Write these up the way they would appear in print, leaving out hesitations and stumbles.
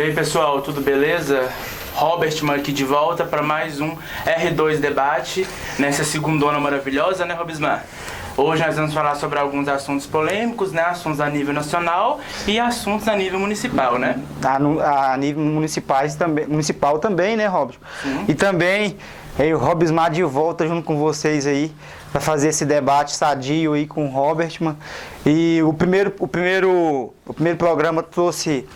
aí pessoal, tudo beleza? Robertman aqui de volta para mais um R2 Debate, nessa segundona maravilhosa, né, Robismar? Hoje nós vamos falar sobre alguns assuntos polêmicos, né? Assuntos a nível nacional e assuntos a nível municipal, né? A nível municipal também, né, Robson? Sim. E também o Robismar de volta junto com vocês aí para fazer esse debate sadio aí com o Robertman. E o primeiro programa trouxe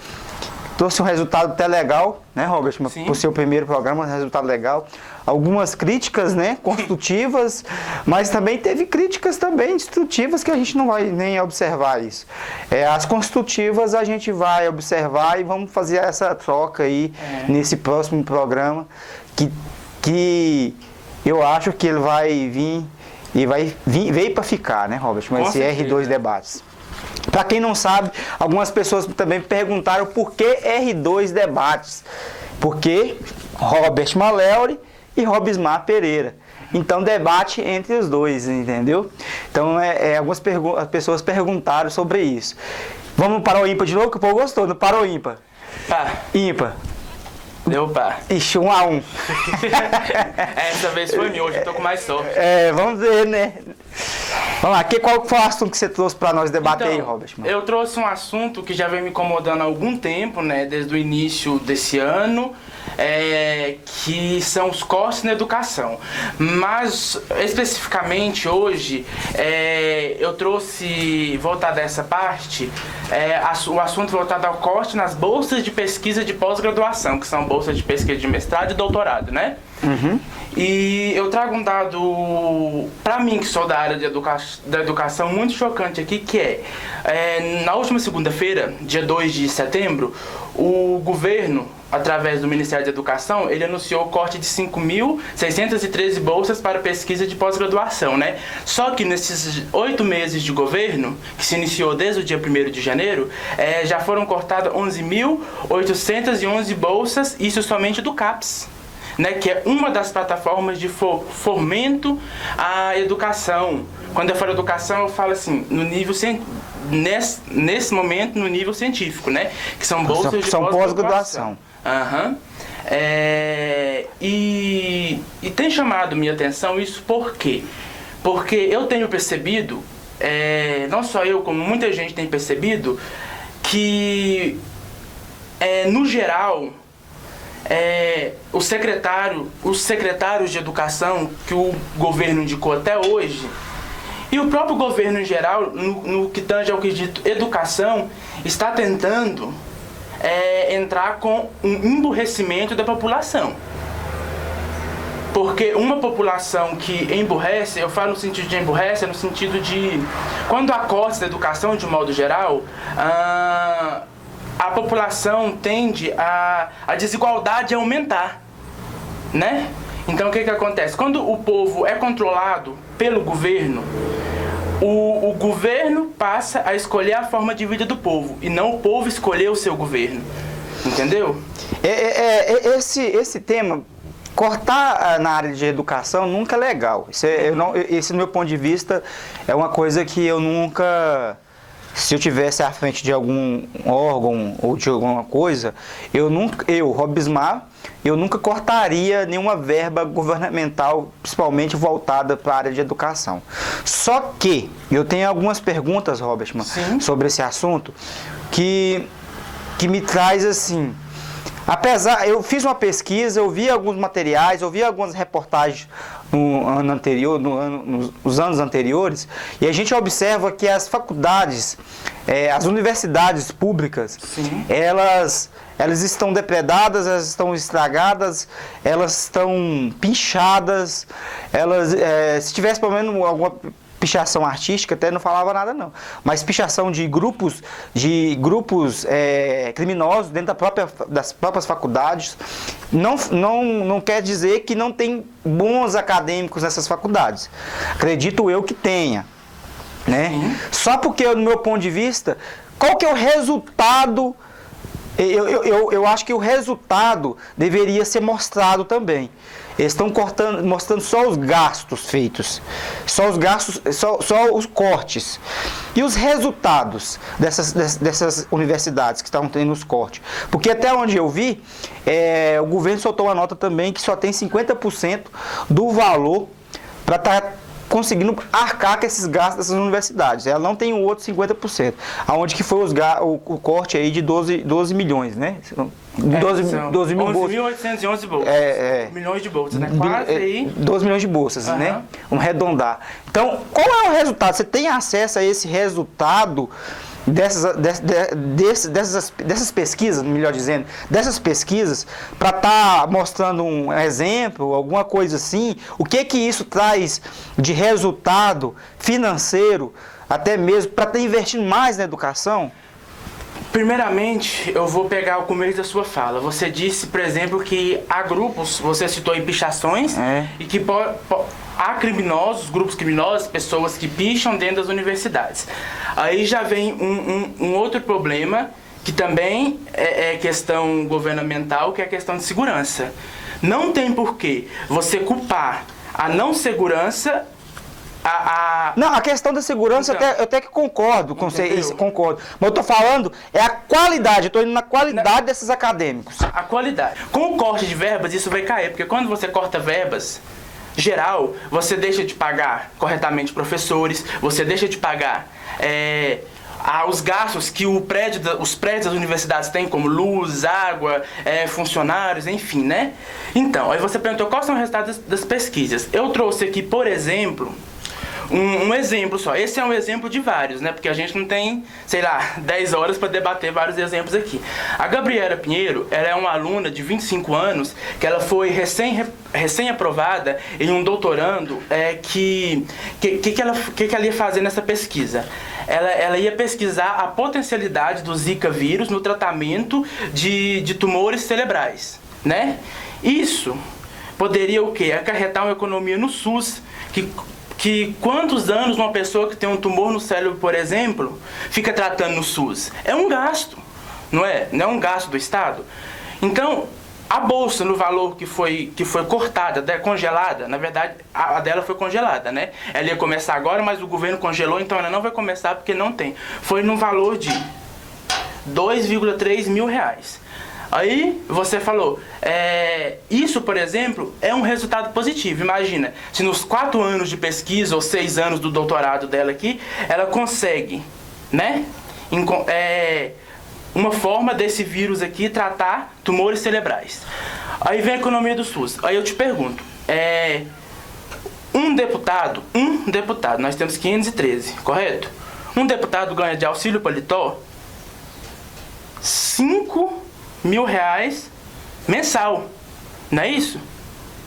um resultado até legal, né, Robertman? Sim. Por ser o primeiro programa, um resultado legal. Algumas críticas, né, construtivas, mas também teve críticas também destrutivas que a gente não vai nem observar isso. As construtivas a gente vai observar e vamos fazer essa troca aí nesse próximo programa que eu acho que ele vai vir e veio para ficar, né, Robertman? Esse R2 Debates. Para quem não sabe, algumas pessoas também perguntaram por que R2 Debates. Porque Robert Malleuri e Robismar Pereira. Então, debate entre os dois, entendeu? Então, algumas pessoas perguntaram sobre isso. Vamos para o ímpar de novo, que o povo gostou. Para o ímpar. Pá. Ímpar. Deu pá. Ixi, 1-1. Essa vez foi minha, hoje eu tô com mais sorte. Vamos ver, né? Vamos lá, qual foi o assunto que você trouxe para nós debater aí, Robert? Eu trouxe um assunto que já vem me incomodando há algum tempo, né? Desde o início desse ano, que são os cortes na educação. Mas, especificamente hoje, eu trouxe, voltado a essa parte, o assunto voltado ao corte nas bolsas de pesquisa de pós-graduação, que são bolsas de pesquisa de mestrado e doutorado, né? Uhum. E eu trago um dado, para mim que sou da área da educação, muito chocante aqui, que na última segunda-feira, dia 2 de setembro, o governo, através do Ministério da Educação, ele anunciou o corte de 5.613 bolsas para pesquisa de pós-graduação, né? Só que nesses 8 meses de governo, que se iniciou desde o dia 1º de janeiro, já foram cortadas 11.811 bolsas, isso somente do CAPES. Né, que é uma das plataformas de fomento à educação. Quando eu falo educação, eu falo assim, no nível nesse momento no nível científico, né, que são bolsas de pós-graduação. Uhum. E tem chamado minha atenção isso por quê? Porque eu tenho percebido, não só eu, como muita gente tem percebido, que no geral os secretários de educação que o governo indicou até hoje e o próprio governo em geral, no que tange ao quesito educação, está tentando entrar com um emburrecimento da população. Porque uma população que emburrece, eu falo no sentido de emburrece, no sentido de quando há cortes da educação de um modo geral, a população tende a desigualdade a aumentar, né? Então o que acontece? Quando o povo é controlado pelo governo, o governo passa a escolher a forma de vida do povo e não o povo escolher o seu governo, entendeu? Esse tema, cortar na área de educação nunca é legal. Esse do meu ponto de vista é uma coisa que eu nunca... Se eu tivesse à frente de algum órgão ou de alguma coisa, Robismar, eu nunca cortaria nenhuma verba governamental, principalmente voltada para a área de educação. Só que eu tenho algumas perguntas, Robertman, sobre esse assunto, que me traz assim... eu fiz uma pesquisa, eu vi alguns materiais, eu vi algumas reportagens nos anos anteriores, e a gente observa que as faculdades, as universidades públicas, elas estão depredadas, elas estão estragadas, elas estão pinchadas, se tivesse pelo menos alguma pichação artística, até não falava nada não, mas pichação de grupos criminosos dentro das próprias faculdades, não quer dizer que não tem bons acadêmicos nessas faculdades. Acredito eu que tenha, né? Só porque, no meu ponto de vista, qual que é o resultado? Eu acho que o resultado deveria ser mostrado também. Eles estão mostrando só os gastos feitos, só os cortes. E os resultados dessas universidades que estão tendo os cortes? Porque até onde eu vi, o governo soltou uma nota também que só tem 50% do valor para estar conseguindo arcar com esses gastos dessas universidades. Ela não tem o outro 50%. Aonde que foi o corte aí de 12 milhões, né? 12 mil bolsas. 11.811 bolsas. Milhões de bolsas, né? Quase aí. 12 milhões de bolsas, né? Vamos arredondar. Então, qual é o resultado? Você tem acesso a esse resultado dessas pesquisas, melhor dizendo, dessas pesquisas, para estar mostrando um exemplo, alguma coisa assim, o que isso traz de resultado financeiro, até mesmo para estar investindo mais na educação? Primeiramente, eu vou pegar o começo da sua fala. Você disse, por exemplo, que há grupos, você citou aí pichações, e que há criminosos, grupos criminosos, pessoas que picham dentro das universidades. Aí já vem um outro problema, que também é questão governamental, que é a questão de segurança. Não tem porquê você culpar a não segurança. Não, a questão da segurança então, eu até que concordo com você, concordo. Mas eu tô falando, é a qualidade, eu tô indo na qualidade desses acadêmicos. A qualidade. Com o corte de verbas, isso vai cair, porque quando você corta verbas geral, você deixa de pagar corretamente professores, você deixa de pagar os gastos que os prédios das universidades têm, como luz, água, funcionários, enfim, né? Então, aí você perguntou quais são os resultados das pesquisas. Eu trouxe aqui, por exemplo, um exemplo só. Esse é um exemplo de vários, né? Porque a gente não tem, sei lá, 10 horas para debater vários exemplos aqui. A Gabriela Pinheiro, ela é uma aluna de 25 anos, que ela foi recém-aprovada em um doutorando, que ela ia fazer nessa pesquisa? Ela ia pesquisar a potencialidade do Zika vírus no tratamento de tumores cerebrais, né? Isso poderia o quê? Acarretar uma economia no SUS, que quantos anos uma pessoa que tem um tumor no cérebro, por exemplo, fica tratando no SUS? É um gasto, não é? Não é um gasto do Estado? Então, a bolsa no valor que foi cortada, congelada, na verdade, a dela foi congelada, né? Ela ia começar agora, mas o governo congelou, então ela não vai começar porque não tem. Foi no valor de 2,3 mil reais. Aí você falou, isso, por exemplo, é um resultado positivo. Imagina, se nos 4 anos de pesquisa ou 6 anos do doutorado dela aqui, ela consegue, né, uma forma desse vírus aqui tratar tumores cerebrais. Aí vem a economia do SUS. Aí eu te pergunto, um deputado, nós temos 513, correto? Um deputado ganha de auxílio paletó 5 mil reais mensal, não é isso?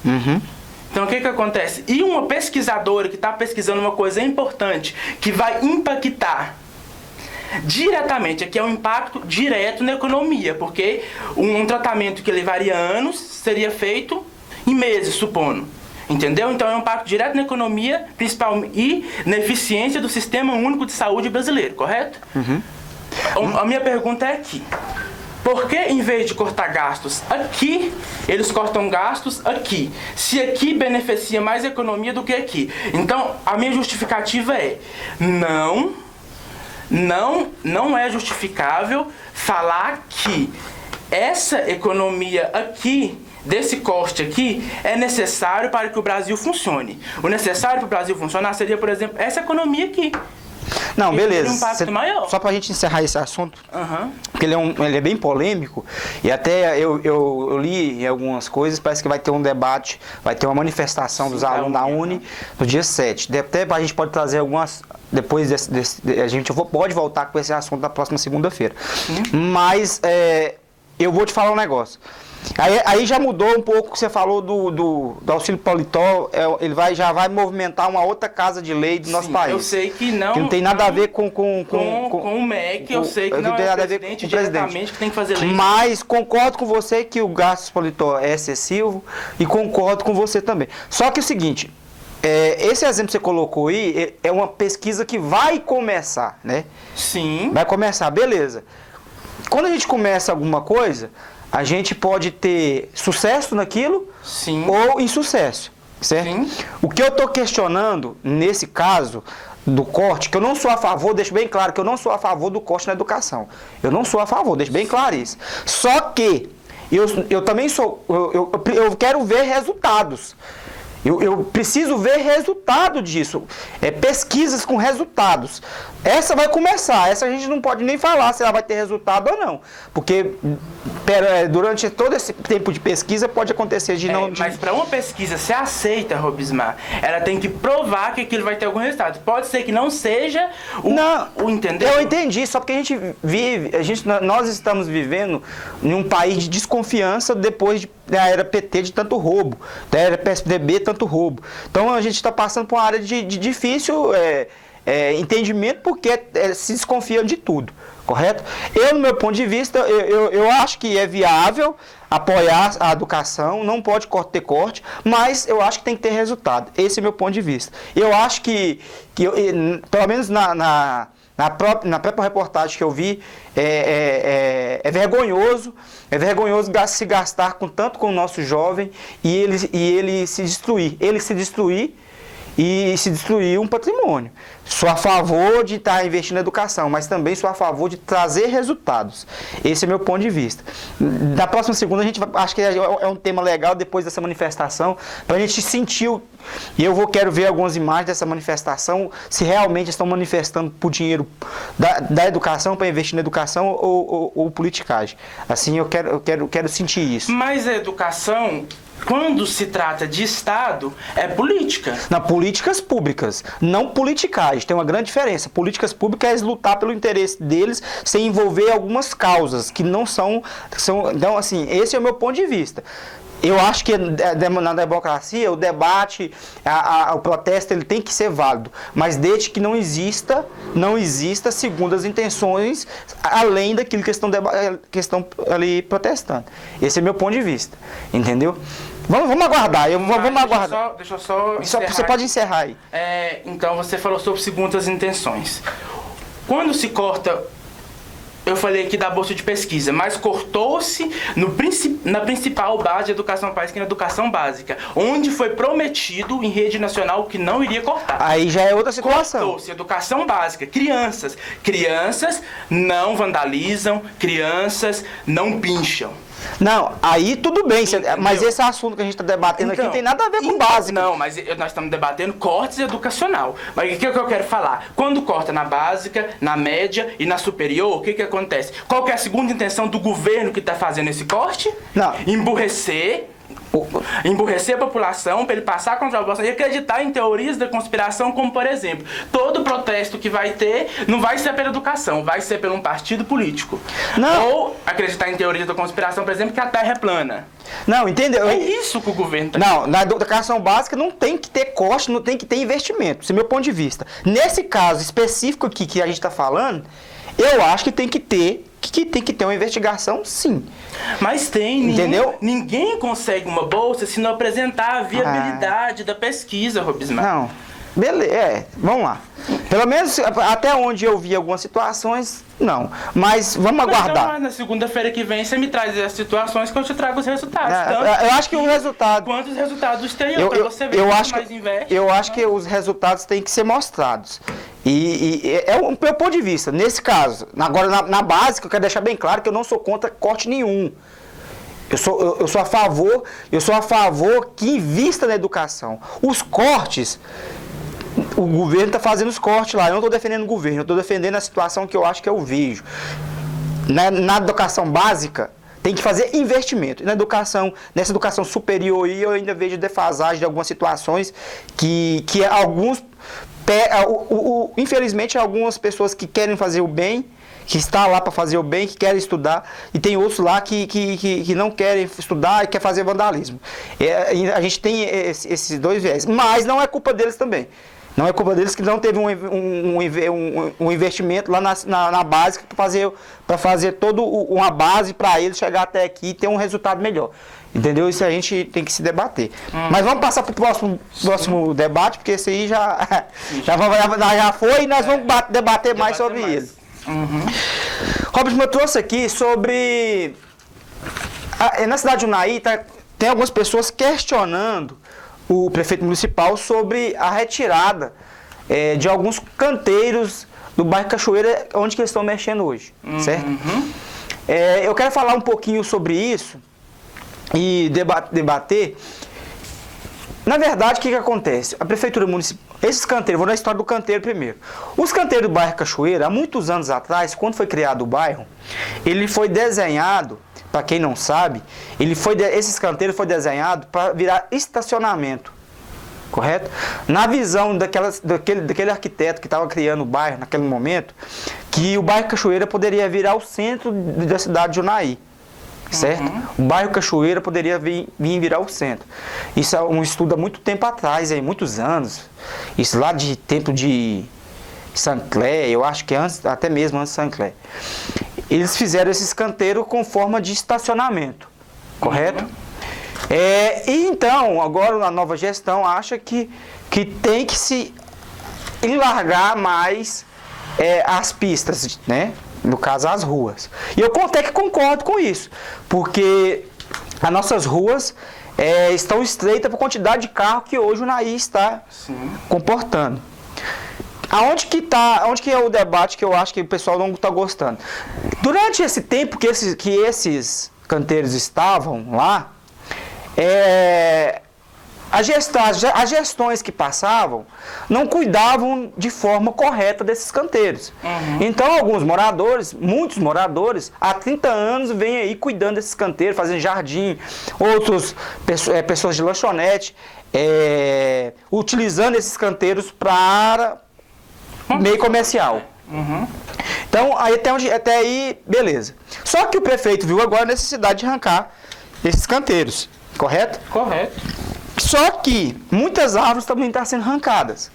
Uhum. Então o que acontece? E uma pesquisadora que está pesquisando uma coisa importante, que vai impactar diretamente, aqui é um impacto direto na economia, porque um tratamento que levaria anos seria feito em meses, supondo. Entendeu? Então é um impacto direto na economia, principalmente, e na eficiência do Sistema Único de Saúde brasileiro, correto? Uhum. A minha pergunta é aqui. Por que, em vez de cortar gastos aqui, eles cortam gastos aqui? Se aqui beneficia mais a economia do que aqui. Então, a minha justificativa é, não é justificável falar que essa economia aqui, desse corte aqui, é necessário para que o Brasil funcione. O necessário para o Brasil funcionar seria, por exemplo, essa economia aqui. Não, beleza. Um impacto maior. Só pra gente encerrar esse assunto, porque ele é bem polêmico, e até eu li em algumas coisas, parece que vai ter um debate, vai ter uma manifestação dos alunos da Uni no dia 7. Até a gente pode trazer algumas, depois a gente pode voltar com esse assunto na próxima segunda-feira. Mas eu vou te falar um negócio. Aí já mudou um pouco o que você falou do auxílio paletó, ele já vai movimentar uma outra casa de lei do nosso país. Eu sei que não tem nada a ver com o MEC, eu sei que não tem é nada o a ver com presidente o presidente diretamente que tem que fazer lei. Mas concordo com você que o gasto paletó é excessivo e concordo com você também. Só que é o seguinte, esse exemplo que você colocou aí é uma pesquisa que vai começar, né? Sim. Vai começar, beleza. Quando a gente começa alguma coisa, a gente pode ter sucesso naquilo. Sim. Ou insucesso, certo? Sim. O que eu estou questionando, nesse caso, do corte, que eu não sou a favor, deixo bem claro que eu não sou a favor do corte na educação. Eu não sou a favor, deixo bem claro isso. Só que eu também sou, eu quero ver resultados. Eu preciso ver resultado disso. Pesquisas com resultados. Essa vai começar. Essa a gente não pode nem falar se ela vai ter resultado ou não. Porque durante todo esse tempo de pesquisa pode acontecer de não... Mas para uma pesquisa ser aceita, Robismar, ela tem que provar que aquilo vai ter algum resultado. Pode ser que não seja o entendeu? Eu entendi, só porque a gente vive... nós estamos vivendo em um país de desconfiança depois da era PT de tanto roubo, da era PSDB tanto roubo. Então a gente está passando por uma área de difícil entendimento porque se desconfia de tudo, correto? Eu, no meu ponto de vista, eu acho que é viável apoiar a educação, não pode ter corte, mas eu acho que tem que ter resultado. Esse é o meu ponto de vista. Eu acho que pelo menos na própria reportagem que eu vi, é vergonhoso se gastar tanto com o nosso jovem e ele se destruir. E se destruir um patrimônio. Sou a favor de estar investindo na educação, mas também sou a favor de trazer resultados. Esse é meu ponto de vista. Na próxima segunda, acho que é um tema legal depois dessa manifestação, para a gente sentir, e quero ver algumas imagens dessa manifestação, se realmente estão manifestando por dinheiro da educação, para investir na educação ou politicagem. Assim, eu quero sentir isso. Mas a educação, quando se trata de Estado, é política. Na políticas públicas, não politicagem. Tem uma grande diferença. Políticas públicas é lutar pelo interesse deles sem envolver algumas causas que não são... Então, assim, esse é o meu ponto de vista. Eu acho que na democracia o debate, o protesto, ele tem que ser válido, mas desde que não exista segundas intenções além daquilo que estão ali protestando. Esse é meu ponto de vista, entendeu? Vamos aguardar, vamos aguardar. Deixa eu só encerrar. Você pode encerrar aí. Então você falou sobre segundas intenções. Quando se corta... Eu falei aqui da bolsa de pesquisa, mas cortou-se na principal base de educação país, que é a educação básica, onde foi prometido em rede nacional que não iria cortar. Aí já é outra situação. Cortou-se educação básica, crianças não vandalizam, crianças não pincham. Não, aí tudo bem, mas esse assunto que a gente está debatendo aqui não tem nada a ver com básico. Não, mas nós estamos debatendo cortes educacional. Mas o que eu quero falar? Quando corta na básica, na média e na superior, o que acontece? Qual que é a segunda intenção do governo que está fazendo esse corte? Não. Emburrecer a população para ele passar contra a Bolsonaro e acreditar em teorias da conspiração, como por exemplo, todo protesto que vai ter não vai ser pela educação, vai ser por um partido político. Não. Ou acreditar em teorias da conspiração, por exemplo, que a Terra é plana. Não, entendeu? É isso que o governo está Não, na educação básica não tem que ter corte, não tem que ter investimento. Esse é o meu ponto de vista. Nesse caso específico aqui que a gente está falando, eu acho que tem que ter uma investigação, sim. Mas entendeu? Ninguém consegue uma bolsa se não apresentar a viabilidade da pesquisa, Robismar. Não, beleza, vamos lá. Pelo menos até onde eu vi algumas situações, não. Mas vamos aguardar. Então, na segunda-feira que vem, você me traz as situações que eu te trago os resultados. Eu acho que o resultado... Quantos resultados do exterior, para você ver quanto mais investe. Eu acho que os resultados têm que ser mostrados. E é o meu ponto de vista. Nesse caso, agora na básica, eu quero deixar bem claro que eu não sou contra corte nenhum. Eu sou a favor que invista na educação. Os cortes... O governo está fazendo os cortes lá. Eu não estou defendendo o governo, eu estou defendendo a situação que eu acho que eu vejo. Na educação básica, tem que fazer investimento. E nessa educação superior, eu ainda vejo defasagem de algumas situações que alguns... Infelizmente, algumas pessoas que querem fazer o bem, que está lá para fazer o bem, que querem estudar, e tem outros lá que não querem estudar e querem fazer vandalismo. A gente tem esses dois viés, mas não é culpa deles também. Não é culpa deles que não teve um investimento lá na básica para fazer toda uma base para eles chegar até aqui e ter um resultado melhor. Entendeu? Isso a gente tem que se debater. Mas vamos passar para o próximo debate, porque esse aí já foi e nós vamos debater mais sobre ele. Robson, eu trouxe aqui sobre... Na cidade de Unai tem algumas pessoas questionando o prefeito municipal sobre a retirada de alguns canteiros do bairro Cachoeira, onde que eles estão mexendo hoje, certo? Eu quero falar um pouquinho sobre isso e debater. Na verdade, o que acontece? A Prefeitura Municipal, esses canteiros, vou na história do canteiro primeiro. Os canteiros do bairro Cachoeira, há muitos anos atrás, quando foi criado o bairro, ele foi desenhado, para quem não sabe, esses canteiros foi desenhado para virar estacionamento, correto? Na visão daquele arquiteto que estava criando o bairro naquele momento, que o bairro Cachoeira poderia virar o centro da cidade de Unai. Certo? O bairro Cachoeira poderia vir virar o centro. Isso é um estudo há muito tempo atrás, aí, muitos anos. Isso lá de tempo de Sancler, eu acho que antes, até mesmo antes de Sancler. Eles fizeram esses canteiros com forma de estacionamento, correto? E então, agora a nova gestão acha que tem que se enlargar mais as pistas, né? No caso, as ruas. E eu até que concordo com isso, porque as nossas ruas estão estreitas por quantidade de carro que hoje o Unai está comportando. Aonde que é o debate que eu acho que o pessoal não está gostando? Durante esse tempo que esses canteiros estavam lá, as gestões que passavam não cuidavam de forma correta desses canteiros. Então, muitos moradores, há 30 anos vêm aí cuidando desses canteiros, fazendo jardim, outros pessoas de lanchonete, utilizando esses canteiros para meio comercial. Então, até aí, beleza. Só que o prefeito viu agora a necessidade de arrancar esses canteiros, correto? Correto. Só que muitas árvores também estão sendo arrancadas.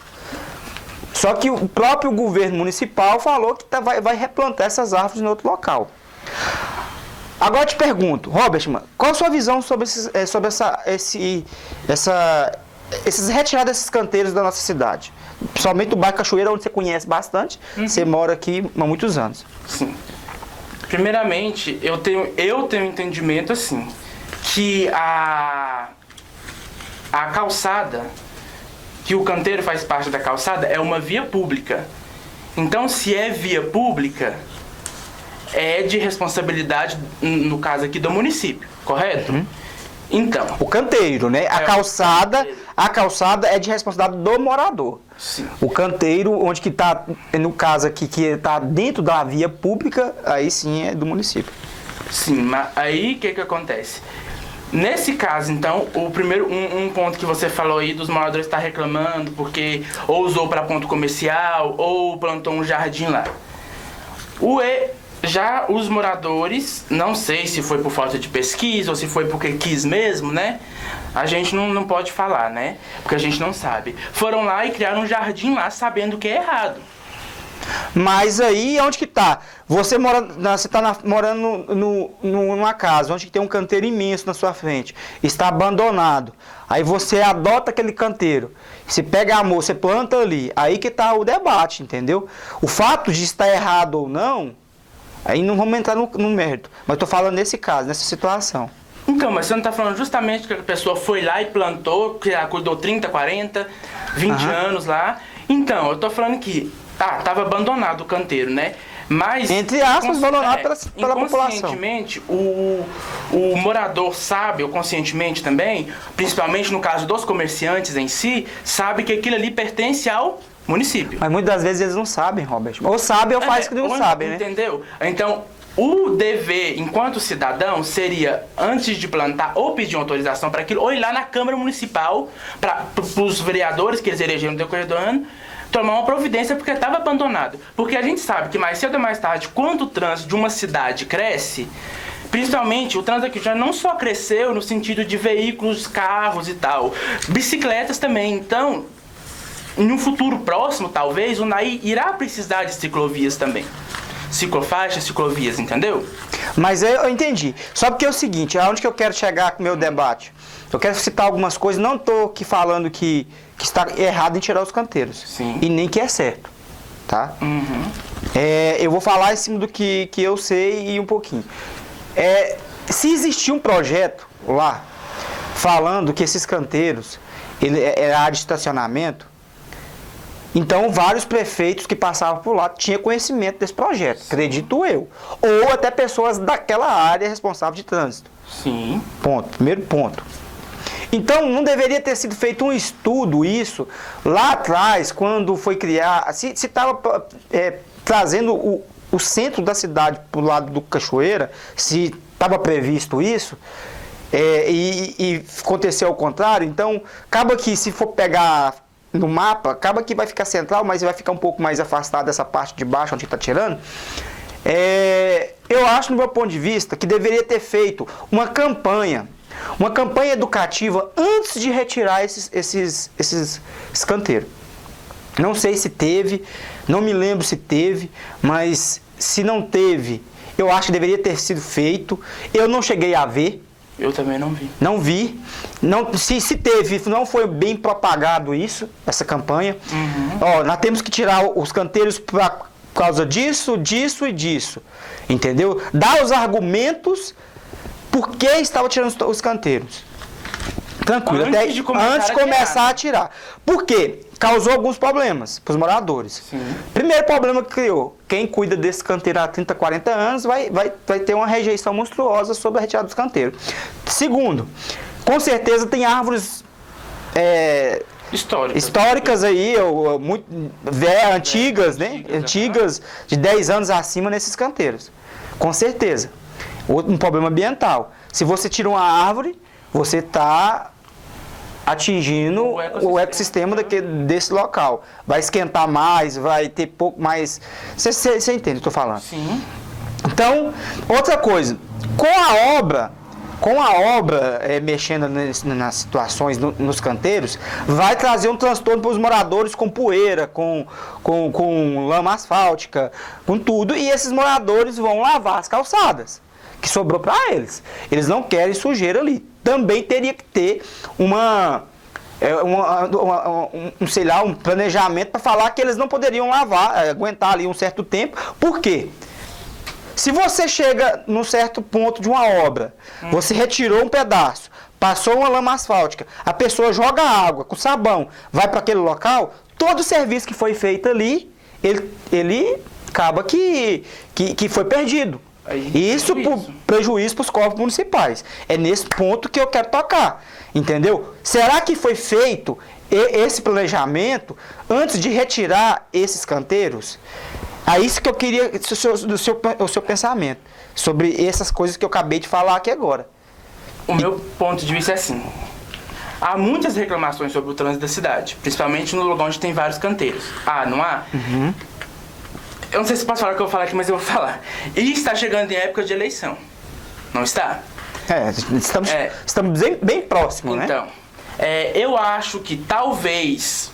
Só que o próprio governo municipal falou que vai replantar essas árvores em outro local. Agora eu te pergunto, Robert, qual a sua visão sobre esses retirados desses canteiros da nossa cidade? Principalmente do bairro Cachoeira, onde você conhece bastante, você mora aqui há muitos anos. Sim. Primeiramente, eu tenho entendimento assim, que a calçada, que o canteiro faz parte da calçada, é uma via pública. Então, se é via pública, é de responsabilidade, no caso aqui, do município, correto? Então, o canteiro, né? A calçada é de responsabilidade do morador. Sim. O canteiro, onde que está, no caso aqui, que está dentro da via pública, aí sim é do município. Sim, mas aí o que acontece? Nesse caso, então, o primeiro um ponto que você falou aí dos moradores estar reclamando porque ou usou para ponto comercial ou plantou um jardim lá. Já os moradores, não sei se foi por falta de pesquisa ou se foi porque quis mesmo, né? A gente não pode falar, né? Porque a gente não sabe. Foram lá e criaram um jardim lá sabendo que é errado. Mas aí, onde que tá? Você está morando numa casa onde tem um canteiro imenso na sua frente, está abandonado. Aí você adota aquele canteiro, você pega amor, você planta ali. Aí que está o debate, entendeu? O fato de estar errado ou não, aí não vamos entrar no mérito. Mas estou falando nesse caso, nessa situação. Então, mas você não está falando justamente que a pessoa foi lá e plantou, que ela cuidou 30, 40, 20 anos lá. Então, eu estou falando que estava abandonado o canteiro, né? Mas, entre aspas, abandonado pela população. Inconscientemente, o morador sabe, ou conscientemente também, principalmente no caso dos comerciantes em si, sabe que aquilo ali pertence ao município. Mas muitas vezes eles não sabem, Robert. Ou sabem ou fazem que não sabem, né? Entendeu? Então, o dever, enquanto cidadão, seria, antes de plantar, ou pedir uma autorização para aquilo, ou ir lá na Câmara Municipal, para os vereadores que eles elegeram no decorrer do ano, tomar uma providência porque estava abandonado. Porque a gente sabe que mais cedo ou mais tarde, quando o trânsito de uma cidade cresce, principalmente o trânsito aqui já não só cresceu no sentido de veículos, carros e tal, bicicletas também. Então, em um futuro próximo, talvez, o Unai irá precisar de ciclovias também. Ciclofaixas, ciclovias, entendeu? Mas eu entendi. Só porque é o seguinte, aonde que eu quero chegar com o meu debate? Eu quero citar algumas coisas, não estou aqui falando que está errado em tirar os canteiros. Sim. E nem que é certo, tá? Eu vou falar em cima do que eu sei e um pouquinho. Se existir um projeto lá, falando que esses canteiros é área de estacionamento, Então, vários prefeitos que passavam por lá tinham conhecimento desse projeto, acredito eu. Ou até pessoas daquela área responsável de trânsito. Sim. Ponto. Primeiro ponto. Então, não deveria ter sido feito um estudo isso lá atrás, quando foi criar, se estava trazendo o centro da cidade para o lado do Cachoeira, se estava previsto isso, e aconteceu ao contrário, então, acaba que se for pegar no mapa, acaba que vai ficar central, mas vai ficar um pouco mais afastado dessa parte de baixo onde está tirando. Eu acho, no meu ponto de vista, que deveria ter feito uma campanha educativa antes de retirar esses canteiros. Não sei se teve, não me lembro se teve, mas se não teve, eu acho que deveria ter sido feito. Eu não cheguei a ver. Eu também não vi. Não vi. Se teve, não foi bem propagado isso, essa campanha. Ó, nós temos que tirar os canteiros por causa disso, disso e disso. Entendeu? Dar os argumentos por que estava tirando os canteiros. Tranquilo, Antes de começar a tirar. Por quê? Causou alguns problemas para os moradores. Sim. Primeiro problema que criou, quem cuida desse canteiro há 30, 40 anos vai ter uma rejeição monstruosa sobre a retirada dos canteiros. Segundo, com certeza tem árvores históricas aí, muito antigas, né? Antigas, de 10 anos acima nesses canteiros. Com certeza. Um problema ambiental. Se você tira uma árvore, você está atingindo o ecossistema desse local. Vai esquentar mais, vai ter pouco mais... Você entende o que eu estou falando? Sim. Então, outra coisa. Com a obra mexendo nas situações, nos canteiros, vai trazer um transtorno para os moradores com poeira, com lama asfáltica, com tudo. E esses moradores vão lavar as calçadas que sobrou para eles. Eles não querem sujeira ali. Também teria que ter um planejamento para falar que eles não poderiam lavar, aguentar ali um certo tempo. Por quê? Se você chega num certo ponto de uma obra, você retirou um pedaço, passou uma lama asfáltica, a pessoa joga água com sabão, vai para aquele local, todo o serviço que foi feito ali, ele acaba que foi perdido. Isso por prejuízo para os corpos municipais. É nesse ponto que eu quero tocar. Entendeu? Será que foi feito esse planejamento antes de retirar esses canteiros? É isso que eu queria o seu pensamento sobre essas coisas que eu acabei de falar aqui agora. O meu ponto de vista é assim. Há muitas reclamações sobre o trânsito da cidade, principalmente no lugar onde tem vários canteiros. Não há? Eu não sei se posso falar o que eu vou falar aqui, mas eu vou falar. E está chegando em época de eleição. Não está? Estamos bem próximos, né? Então, eu acho que talvez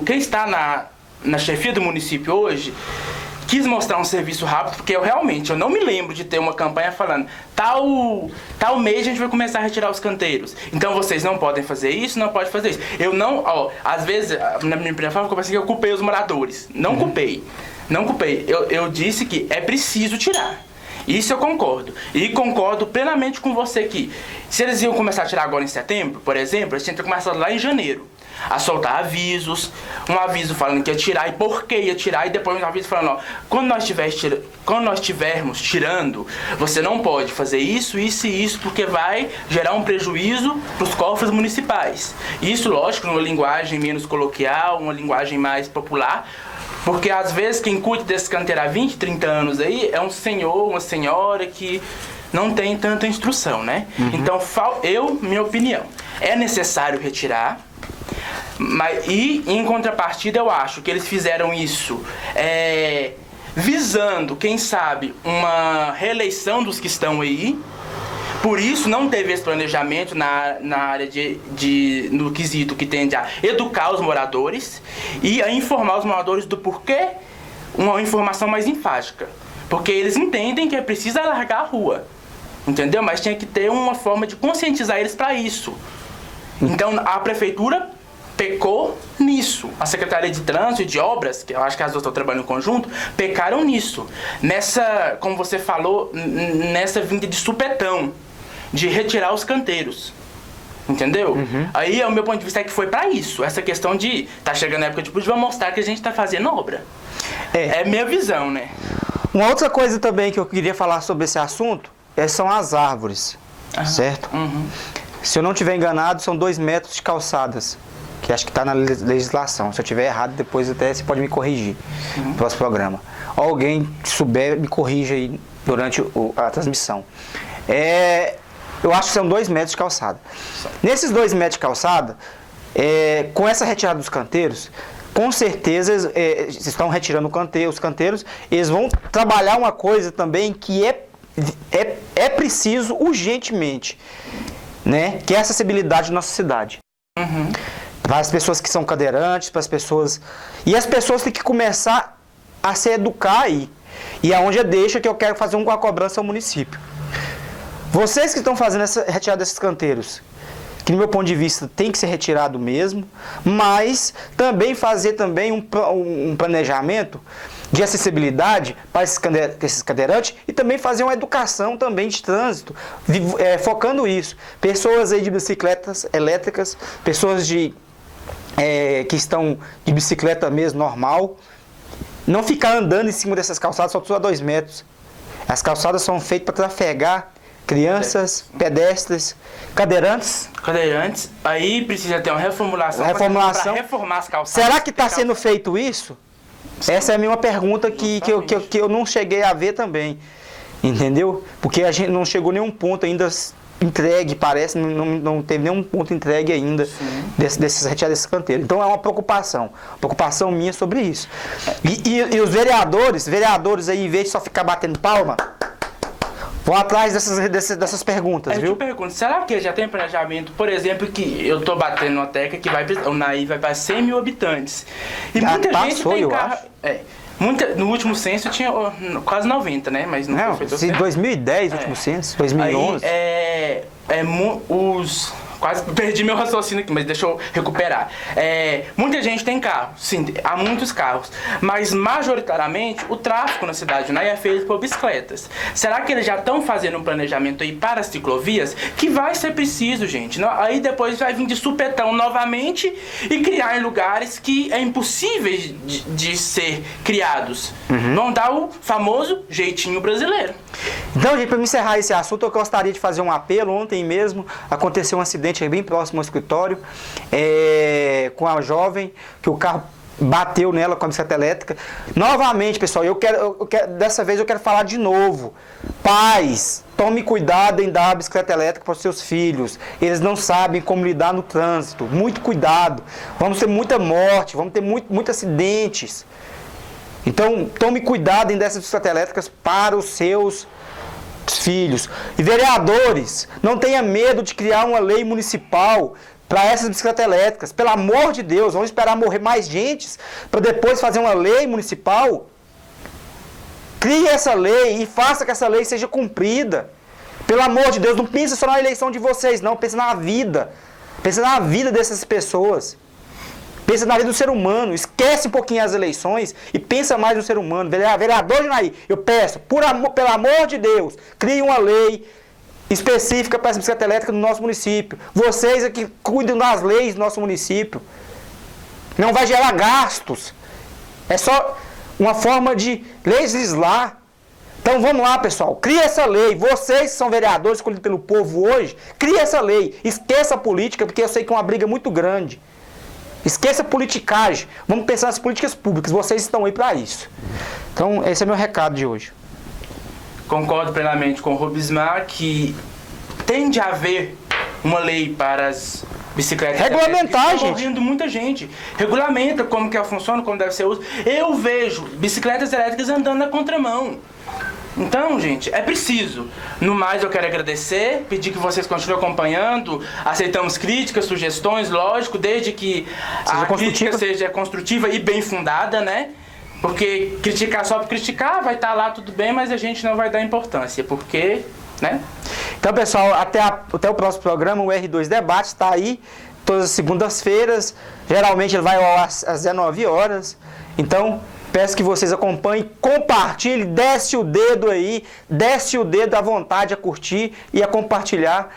quem está na chefia do município hoje quis mostrar um serviço rápido, porque eu não me lembro de ter uma campanha falando tal mês a gente vai começar a retirar os canteiros. Então vocês não podem fazer isso, não pode fazer isso. Às vezes, na minha primeira fala, eu pensei que eu culpei os moradores. Não culpei. Eu disse que é preciso tirar. Isso eu concordo. E concordo plenamente com você que se eles iam começar a tirar agora em setembro, por exemplo, eles tinham que começar lá em janeiro a soltar avisos, um aviso falando que ia tirar e por que ia tirar, e depois um aviso falando, quando nós estivermos tirando, você não pode fazer isso, isso e isso, porque vai gerar um prejuízo para os cofres municipais. Isso, lógico, numa linguagem menos coloquial, uma linguagem mais popular, porque às vezes quem cuida desse canteiro há 20, 30 anos aí é um senhor, uma senhora que não tem tanta instrução, né? Então, minha opinião, é necessário retirar. E em contrapartida eu acho que eles fizeram isso visando, quem sabe, uma reeleição dos que estão aí. Por isso não teve esse planejamento na área no quesito que tende a educar os moradores e a informar os moradores do porquê, uma informação mais enfática. Porque eles entendem que é preciso alargar a rua, entendeu? Mas tinha que ter uma forma de conscientizar eles para isso. Então a prefeitura pecou nisso. A Secretaria de Trânsito e de Obras, que eu acho que as duas estão trabalhando em conjunto, pecaram nisso. Como você falou, nessa vinda de supetão, de retirar os canteiros. Entendeu? Aí, o meu ponto de vista é que foi pra isso. Essa questão de tá chegando a época de vamos mostrar que a gente tá fazendo obra. É minha visão, né? Uma outra coisa também que eu queria falar sobre esse assunto são as árvores, certo? Se eu não estiver enganado, são 2 metros de calçadas, que acho que está na legislação. Se eu estiver errado, depois até você pode me corrigir no próximo programa. Alguém que souber, me corrija aí durante a transmissão. Eu acho que são 2 metros de calçada. Nesses 2 metros de calçada, com essa retirada dos canteiros, com certeza eles estão retirando os canteiros, eles vão trabalhar uma coisa também que é preciso urgentemente, né? Que é a acessibilidade na nossa cidade. Para as pessoas que são cadeirantes, para as pessoas... E as pessoas têm que começar a se educar aí. E aonde deixa que eu quero fazer uma cobrança ao município. Vocês que estão fazendo essa retirada desses canteiros, que no meu ponto de vista tem que ser retirado mesmo, mas também fazer também um planejamento de acessibilidade para esses cadeirantes e também fazer uma educação também de trânsito, focando isso. Pessoas aí de bicicletas elétricas, pessoas que estão de bicicleta mesmo, normal, não ficar andando em cima dessas calçadas só a 2 metros. As calçadas são feitas para trafegar crianças, pedestres, cadeirantes. Aí precisa ter uma reformulação. Para reformar as calçadas. Será que está sendo feito isso? Sim. Essa é a minha pergunta que eu não cheguei a ver também. Entendeu? Porque a gente não chegou a nenhum ponto ainda entregue, parece, não teve nenhum ponto entregue ainda desses retirados desse canteiro. Então é uma preocupação minha sobre isso. E os vereadores aí, em vez de só ficar batendo palma, vão atrás dessas perguntas, viu? Eu te pergunto, será que já tem planejamento, por exemplo, que eu tô batendo uma tecla que o Naí vai para 100 mil habitantes. E Já muita gente passou, tem eu carro. acho. No último censo tinha quase 90, né? Mas não foi em 2010, último censo, 2011. Aí, quase perdi meu raciocínio aqui, mas deixa eu recuperar. Muita gente tem carro, sim, há muitos carros, mas majoritariamente o tráfego na cidade é feito por bicicletas. Será que eles já estão fazendo um planejamento aí para as ciclovias? Que vai ser preciso, gente. Aí depois vai vir de supetão novamente e criar em lugares que é impossível de ser criados. Vão dar o famoso jeitinho brasileiro. Então, gente, para me encerrar esse assunto, eu gostaria de fazer um apelo. Ontem mesmo aconteceu um acidente bem próximo ao escritório, com a jovem, que o carro bateu nela com a bicicleta elétrica. Novamente, pessoal, dessa vez eu quero falar de novo. Pais, tome cuidado em dar a bicicleta elétrica para os seus filhos. Eles não sabem como lidar no trânsito. Muito cuidado. Vamos ter muita morte, vamos ter muitos acidentes. Então, tome cuidado em dar essas bicicletas elétricas para os seus filhos. E vereadores, não tenha medo de criar uma lei municipal para essas bicicletas elétricas. Pelo amor de Deus, vamos esperar morrer mais gente para depois fazer uma lei municipal? Crie essa lei e faça que essa lei seja cumprida. Pelo amor de Deus, não pense só na eleição de vocês, não. Pense na vida. Pense na vida dessas pessoas. Pensa na vida do ser humano, esquece um pouquinho as eleições e pensa mais no ser humano. Vereador Naí, eu peço, pelo amor de Deus, crie uma lei específica para essa bicicleta elétrica no nosso município. Vocês aqui cuidam das leis do nosso município. Não vai gerar gastos. É só uma forma de legislar. Então vamos lá, pessoal, cria essa lei. Vocês que são vereadores escolhidos pelo povo hoje, cria essa lei. Esqueça a política, porque eu sei que é uma briga muito grande. Esqueça a politicagem. Vamos pensar nas políticas públicas. Vocês estão aí para isso. Então, esse é meu recado de hoje. Concordo plenamente com o Rubismar que tem de haver uma lei para as bicicletas. Regulamentar, gente. Está morrendo muita gente. Regulamenta como que ela funciona, como deve ser usada. Eu vejo bicicletas elétricas andando na contramão. Então, gente, é preciso. No mais, eu quero agradecer, pedir que vocês continuem acompanhando. Aceitamos críticas, sugestões, lógico, desde que a crítica seja construtiva e bem fundada, né? Porque criticar só por criticar, vai estar lá tudo bem, mas a gente não vai dar importância, porque, né? Então, pessoal, até o próximo programa, o R2 Debate está aí todas as segundas-feiras. Geralmente ele vai ao ar às 19 horas. Então, peço que vocês acompanhem, compartilhem, desce o dedo aí, desce o dedo à vontade a curtir e a compartilhar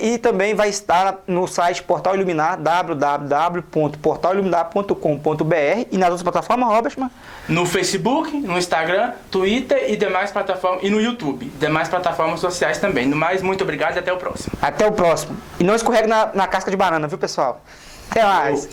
E também vai estar no site Portal Iluminar, www.portaliluminar.com.br, e nas outras plataformas, Robertman? No Facebook, no Instagram, Twitter e demais plataformas, e no YouTube, demais plataformas sociais também. No mais, muito obrigado e até o próximo. Até o próximo. E não escorregue na casca de banana, viu, pessoal? Até mais.